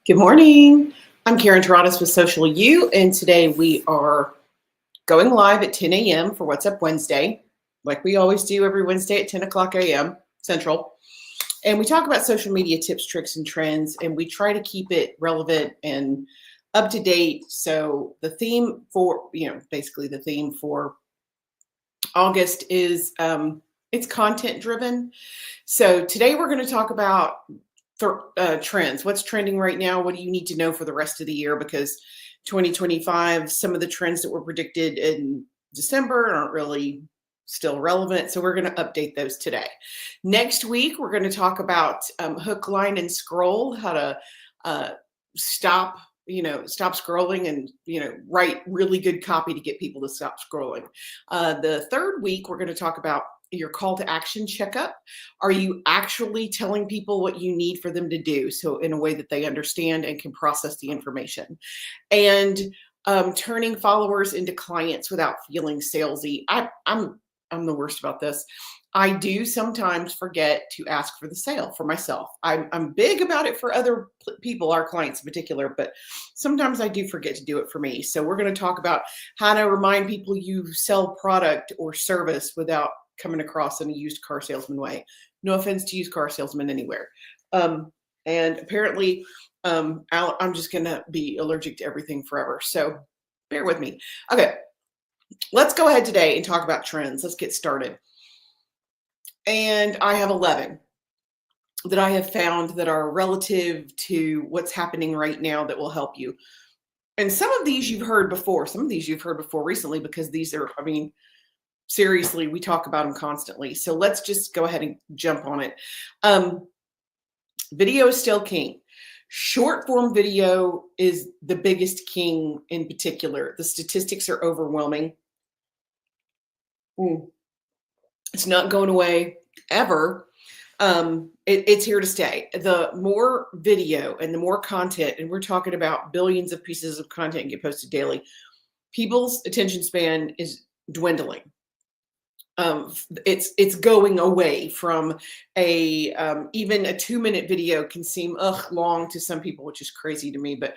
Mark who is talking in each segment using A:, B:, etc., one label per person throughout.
A: Good morning. I'm Karen Taradas with Social U, and today we are going live at 10 a.m. for What's Up Wednesday, like we always do every Wednesday at 10 o'clock a.m. Central. And we talk about social media tips, tricks, and trends, and we try to keep it relevant and up to date. So the theme for, basically the theme for August is it's content driven. So today we're going to talk about trends. What's trending right now? What do you need to know for the rest of the year? Because 2025, some of the trends that were predicted in December aren't really still relevant. So we're going to update those today. Next week, we're going to talk about hook, line, and scroll, how to stop stop scrolling and write really good copy to get people to stop scrolling. The third week we're going to talk about your call to action checkup. Are you actually telling people what you need for them to do, so in a way that they understand and can process the information? And turning followers into clients without feeling salesy. I'm the worst about this. I do sometimes forget to ask for the sale for myself. I'm big about it for other people, our clients in particular, but sometimes I do forget to do it for me. So we're going to talk about how to remind people you sell product or service without coming across in a used car salesman way. No offense to used car salesmen anywhere. And apparently, I'm just going to be allergic to everything forever. So bear with me. Okay, let's go ahead today and talk about trends. Let's get started. And I have 11 that I have found that are relative to what's happening right now that will help you. And some of these you've heard before. Some of these you've heard before recently, because these are, seriously, we talk about them constantly. So let's just go ahead and jump on it. Video is still king. Short form video is the biggest king in particular. The statistics are overwhelming. It's not going away ever. It's here to stay. The more video and the more content, and we're talking about billions of pieces of content get posted daily, people's attention span is dwindling. It's going away from even a 2-minute video can seem long to some people, which is crazy to me, but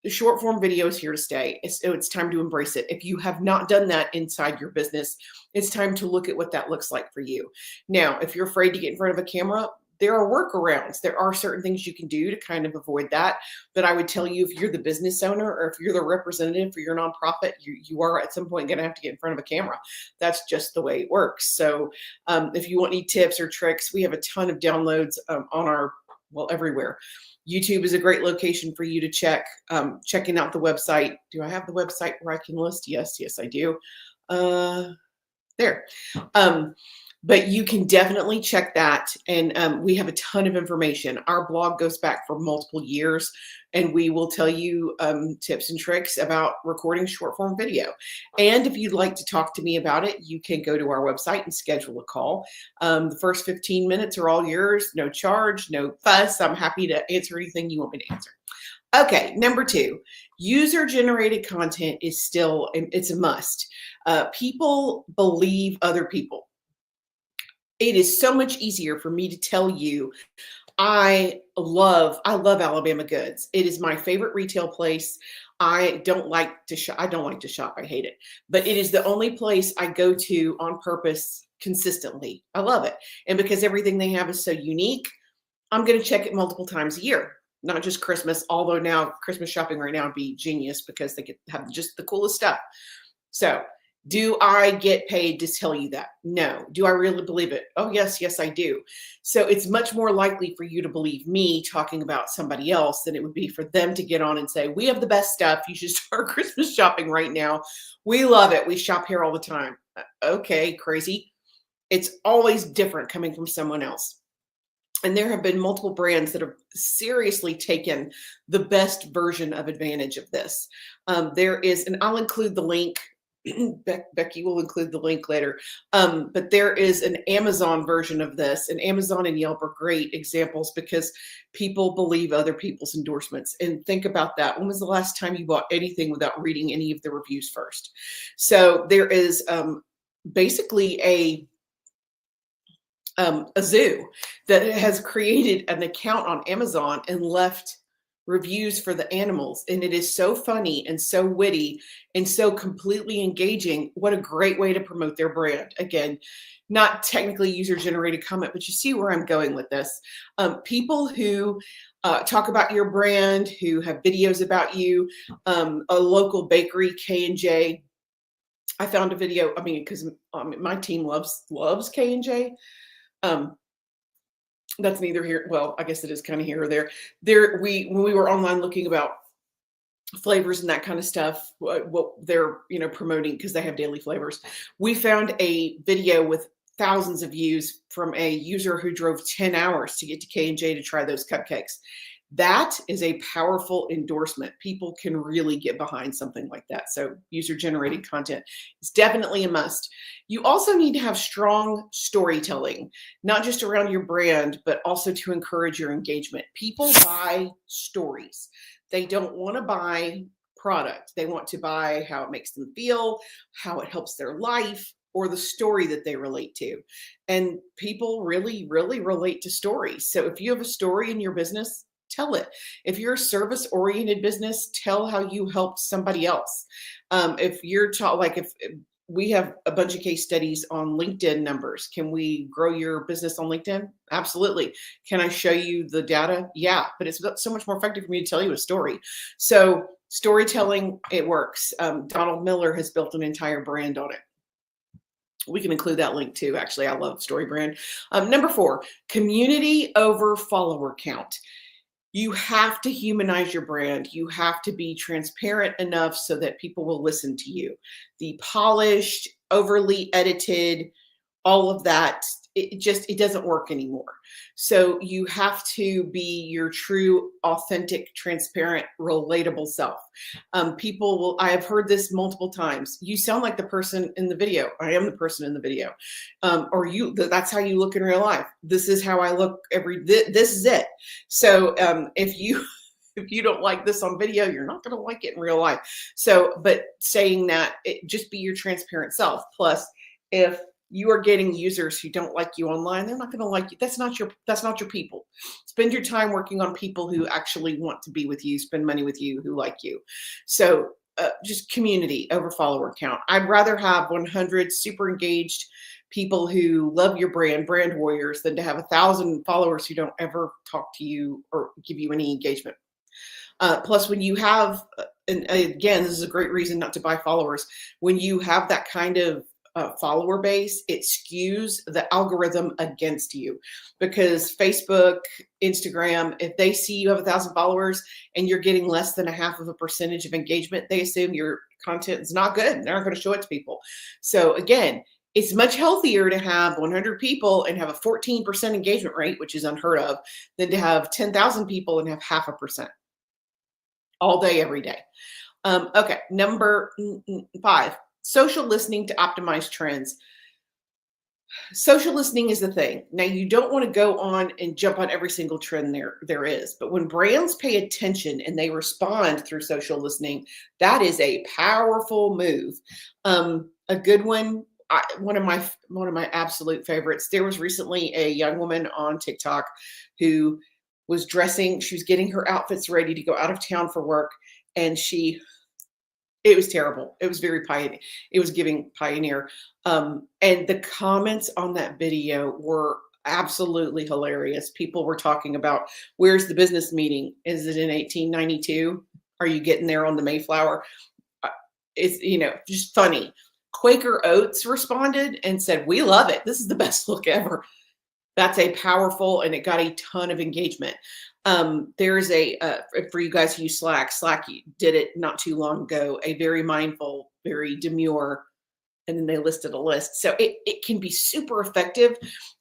A: the short form video is here to stay. It's time to embrace it. If you have not done that inside your business, it's time to look at what that looks like for you. Now, if you're afraid to get in front of a camera, there are workarounds. There are certain things you can do to kind of avoid that. But I would tell you, if you're the business owner or if you're the representative for your nonprofit, you are at some point going to have to get in front of a camera. That's just the way it works. So if you want any tips or tricks, we have a ton of downloads everywhere. YouTube is a great location for you to check. Checking out the website. Do I have the website where I can list? Yes, I do. There. But you can definitely check that. And we have a ton of information. Our blog goes back for multiple years, and we will tell you tips and tricks about recording short form video. And if you'd like to talk to me about it, you can go to our website and schedule a call. The first 15 minutes are all yours, no charge, no fuss. I'm happy to answer anything you want me to answer. Okay, number 2, user-generated content is still, it's a must. People believe other people. It is so much easier for me to tell you I love Alabama Goods. It is my favorite retail place. I don't like to shop. I hate it. But it is the only place I go to on purpose consistently. I love it. And because everything they have is so unique, I'm going to check it multiple times a year, not just Christmas, although now Christmas shopping right now would be genius because they have just the coolest stuff. So do I get paid to tell you that? No. Do I really believe it? Oh, yes, I do. So it's much more likely for you to believe me talking about somebody else than it would be for them to get on and say, we have the best stuff. You should start Christmas shopping right now. We love it. We shop here all the time. Okay, crazy. It's always different coming from someone else. And there have been multiple brands that have seriously taken the best version of advantage of this. There is, and I'll include the link. Becky will include the link later. But there is an Amazon version of this, and Amazon and Yelp are great examples because people believe other people's endorsements. And think about that. When was the last time you bought anything without reading any of the reviews first? So there is basically a zoo that has created an account on Amazon and left reviews for the animals, and it is so funny and so witty and so completely engaging. What a great way to promote their brand. Again, not technically user generated comment, but you see where I'm going with this. People who talk about your brand, who have videos about you, a local bakery, K&J. I found a video, I mean, because my team loves K&J. That's neither here. Well, I guess it is kind of here or there. When we were online looking about flavors and that kind of stuff, what they're promoting, because they have daily flavors, we found a video with thousands of views from a user who drove 10 hours to get to K&J to try those cupcakes. That is a powerful endorsement. People can really get behind something like that. So user-generated content is definitely a must. You also need to have strong storytelling, not just around your brand, but also to encourage your engagement. People buy stories. They don't want to buy product. They want to buy how it makes them feel, how it helps their life, or the story that they relate to. And people really, really relate to stories. So if you have a story in your business, tell it. If you're a service-oriented business, tell how you helped somebody else. If you're if we have a bunch of case studies on LinkedIn numbers, can we grow your business on LinkedIn? Absolutely. Can I show you the data? Yeah, but it's so much more effective for me to tell you a story. So storytelling, it works. Donald Miller has built an entire brand on it. We can include that link too. Actually, I love StoryBrand. Number 4, community over follower count. You have to humanize your brand. You have to be transparent enough so that people will listen to you. The polished, overly edited, all of that, it doesn't work anymore. So you have to be your true, authentic, transparent, relatable self. I have heard this multiple times. You sound like the person in the video. I am the person in the video. That's how you look in real life. This is how I look this is it. So if you don't like this on video, you're not going to like it in real life. So, but saying that, just be your transparent self. Plus, if you are getting users who don't like you online, they're not going to like you. That's not your people. Spend your time working on people who actually want to be with you, spend money with you, who like you. So just community over follower count. I'd rather have 100 super engaged people who love your brand warriors, than to have 1,000 followers who don't ever talk to you or give you any engagement. Plus, when you have, and again, this is a great reason not to buy followers. When you have that kind of follower base, it skews the algorithm against you, because Facebook, Instagram, if they see you have 1,000 followers and you're getting less than 0.5% of engagement, they assume your content is not good. They're not going to show it to people. So again, it's much healthier to have 100 people and have a 14% engagement rate, which is unheard of, than to have 10,000 people and have 0.5% all day, every day. Okay, number 5. Social listening to optimize trends. Social listening is the thing. Now, you don't want to go on and jump on every single trend there is, but when brands pay attention and they respond through social listening, that is a powerful move. A good one, one of my absolute favorites. There was recently a young woman on TikTok who was dressing. She was getting her outfits ready to go out of town for work, and it was terrible. It was very pioneer. It was giving pioneer. And the comments on that video were absolutely hilarious. People were talking about, where's the business meeting? Is it in 1892? Are you getting there on the Mayflower? It's, just funny. Quaker Oats responded and said, we love it. This is the best look ever. That's a powerful, and it got a ton of engagement. There's for you guys who use Slack did it not too long ago, a very mindful, very demure, and then they listed a list. So it can be super effective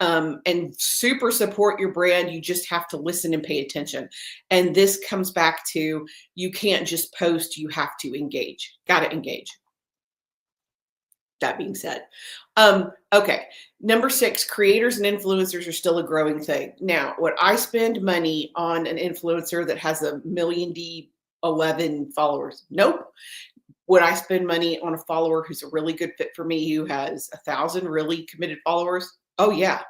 A: and super support your brand. You just have to listen and pay attention. And this comes back to, you can't just post, you have to engage. Got to engage. That being said, okay. Number 6, creators and influencers are still a growing thing. Now, would I spend money on an influencer that has 1,011 followers? Nope. Would I spend money on a follower who's a really good fit for me, who has 1,000 really committed followers? Oh yeah.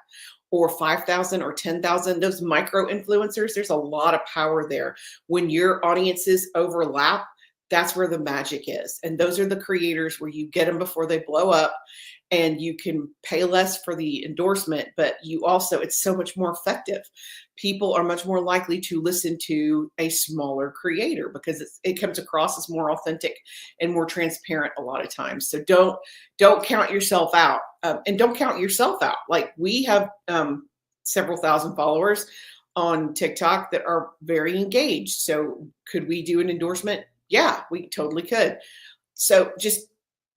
A: or 5,000 or 10,000, those micro influencers, there's a lot of power there. When your audiences overlap, that's where the magic is. And those are the creators where you get them before they blow up, and you can pay less for the endorsement, but you also, it's so much more effective. People are much more likely to listen to a smaller creator because it comes across as more authentic and more transparent a lot of times. So don't count yourself out, and don't count yourself out. Like, we have several thousand followers on TikTok that are very engaged. So could we do an endorsement? Yeah, we totally could. So just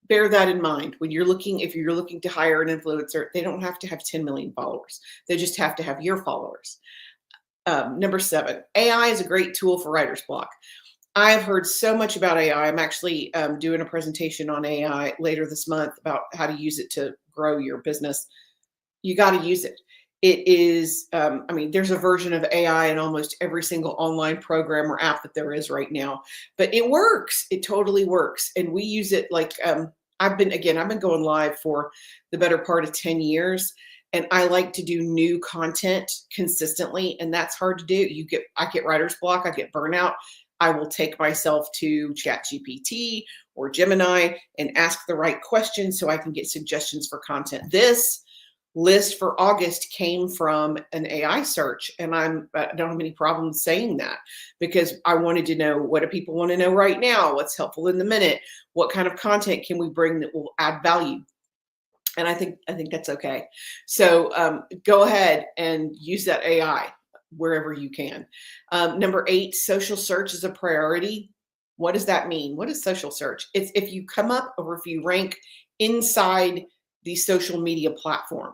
A: bear that in mind when you're looking, if you're looking to hire an influencer, they don't have to have 10 million followers. They just have to have your followers. Number 7, AI is a great tool for writer's block. I've heard so much about AI. I'm actually doing a presentation on AI later this month about how to use it to grow your business. You got to use it. It is, I mean, there's a version of AI in almost every single online program or app that there is right now, but it works. It totally works. And we use it like, I've been going live for the better part of 10 years. And I like to do new content consistently. And that's hard to do. I get writer's block. I get burnout. I will take myself to ChatGPT or Gemini and ask the right questions so I can get suggestions for content. This list for August came from an AI search, and I don't have any problem saying that, because I wanted to know, what do people want to know right now? What's helpful in the minute? What kind of content can we bring that will add value? And I think that's okay. So go ahead and use that AI wherever you can. Number 8, social search is a priority. What does that mean? What is social search? It's if you come up or if you rank inside the social media platform.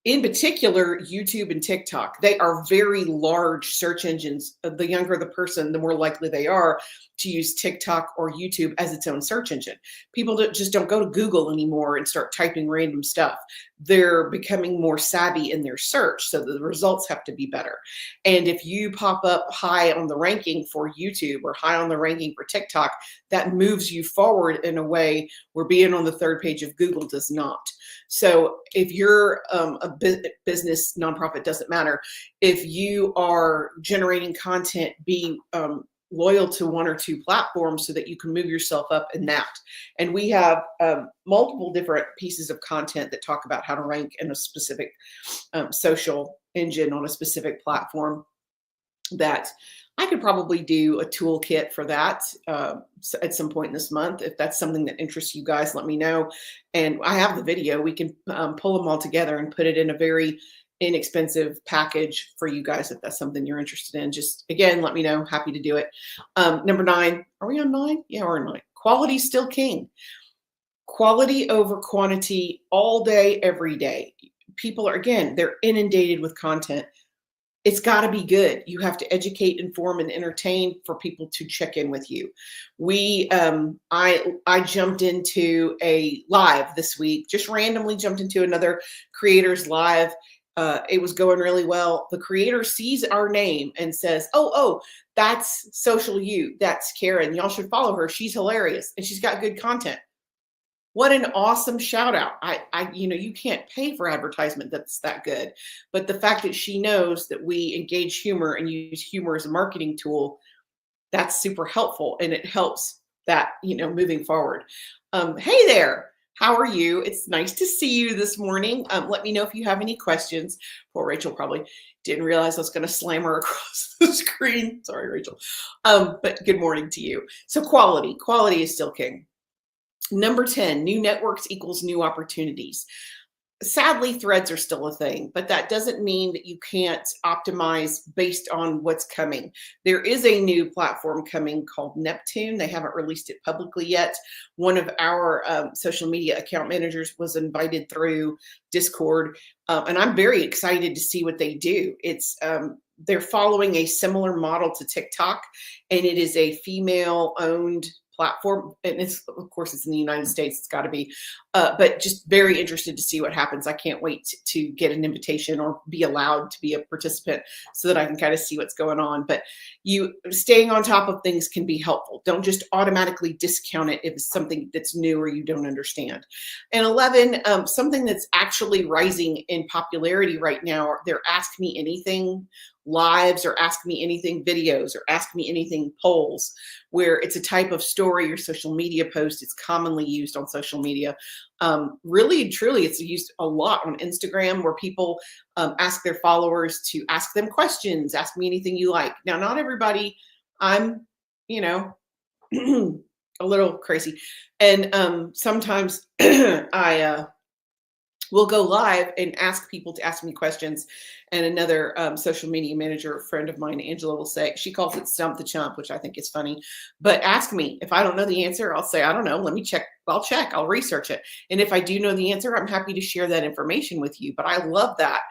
A: In particular, YouTube and TikTok, they are very large search engines. The younger the person, the more likely they are to use TikTok or YouTube as its own search engine. People just don't go to Google anymore and start typing random stuff. They're becoming more savvy in their search, so the results have to be better. And if you pop up high on the ranking for YouTube or high on the ranking for TikTok, that moves you forward in a way where being on the 3rd page of Google does not. So if you're a business, nonprofit, doesn't matter. If you are generating content, be loyal to 1 or 2 platforms so that you can move yourself up in that. And we have multiple different pieces of content that talk about how to rank in a specific social engine on a specific platform, that I could probably do a toolkit for that at some point this month. If that's something that interests you guys, let me know. And I have the video. We can pull them all together and put it in a very inexpensive package for you guys if that's something you're interested in. Just, again, let me know. Happy to do it. Number 9. Are we on 9? Yeah, we're on 9. Quality is still king. Quality over quantity all day, every day. People are, again, they're inundated with content. It's got to be good. You have to educate, inform, and entertain for people to check in with you. I jumped into a live this week, just randomly jumped into another creator's live. It was going really well. The creator sees our name and says, oh, that's Social You. That's Karen. Y'all should follow her. She's hilarious and she's got good content. What an awesome shout out. You can't pay for advertisement that's that good. But the fact that she knows that we engage humor and use humor as a marketing tool, that's super helpful. And it helps that, moving forward. Hey there. How are you? It's nice to see you this morning. Let me know if you have any questions. Poor Rachel probably didn't realize I was going to slam her across the screen. Sorry, Rachel. But good morning to you. So quality is still king. Number 10, new networks equals new opportunities. Sadly, threads are still a thing, but that doesn't mean that you can't optimize based on what's coming. There is a new platform coming called Neptune. They haven't released it publicly yet. One of our social media account managers was invited through Discord, and I'm very excited to see what they do. They're following a similar model to TikTok, and it is a female-owned platform, and it's in the United States. It's got to be, but just very interested to see what happens. I can't wait to get an invitation or be allowed to be a participant so that I can kind of see what's going on. But you staying on top of things can be helpful. Don't just automatically discount it if it's something that's new or you don't understand. And 11, something that's actually rising in popularity right now, they're Ask Me Anything lives or Ask Me Anything videos or Ask Me Anything polls, where it's a type of story or social media post. It's commonly used on social media. Really and truly, it's used a lot on Instagram, where people ask their followers to ask them questions, ask me anything you like. Now, not everybody, I'm, a little crazy. And sometimes I will go live and ask people to ask me questions. And another social media manager friend of mine, Angela, will say, she calls it Stump the Chump, which I think is funny. But ask me. If I don't know the answer, I'll say, I don't know. Let me check. I'll check. I'll research it. And if I do know the answer, I'm happy to share that information with you. But I love that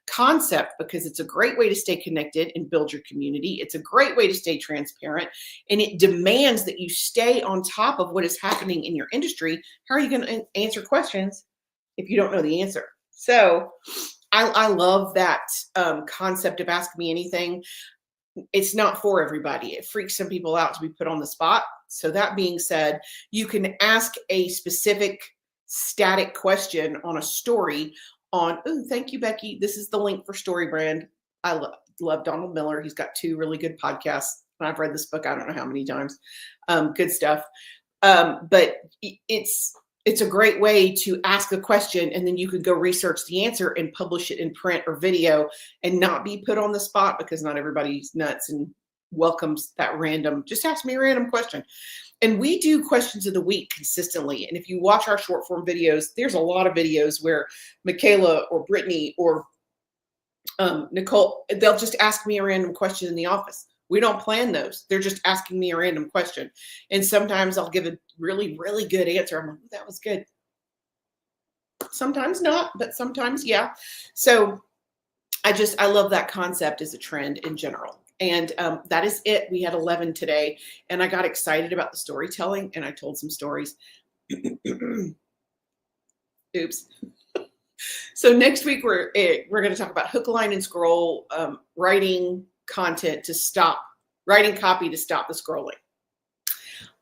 A: concept because it's a great way to stay connected and build your community. It's a great way to stay transparent. And it demands that you stay on top of what is happening in your industry. How are you going to answer questions if you don't know the answer? So I love that concept of Ask Me Anything. It's not for everybody. It freaks some people out to be put on the spot. So that being said, you can ask a specific static question on a story on, oh, thank you, Becky. This is the link for StoryBrand. I love Donald Miller. He's got 2 really good podcasts. I've read this book, I don't know how many times. Good stuff. But it's a great way to ask a question, and then you could go research the answer and publish it in print or video and not be put on the spot, because not everybody's nuts and welcomes that random, just ask me a random question. And we do questions of the week consistently. And if you watch our short form videos, there's a lot of videos where Michaela or Brittany or Nicole, they'll just ask me a random question in the office. We don't plan those. They're just asking me a random question. And sometimes I'll give a really, really good answer. I'm like, that was good. Sometimes not, but sometimes, yeah. So I love that concept as a trend in general. And that is it. We had 11 today, and I got excited about the storytelling, and I told some stories. Oops. So next week, we're going to talk about hook, line, and scroll, writing content to stop, writing copy to stop the scrolling.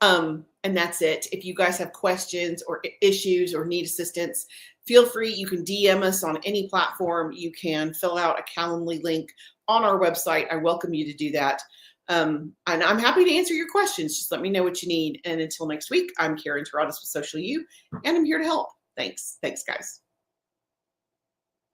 A: And that's it. If you guys have questions or issues or need assistance, feel free. You can DM us on any platform. You can fill out a Calendly link on our website. I welcome you to do that. And I'm happy to answer your questions. Just let me know what you need. And until next week, I'm Karen Terradas with Social U, and I'm here to help. Thanks. Thanks, guys.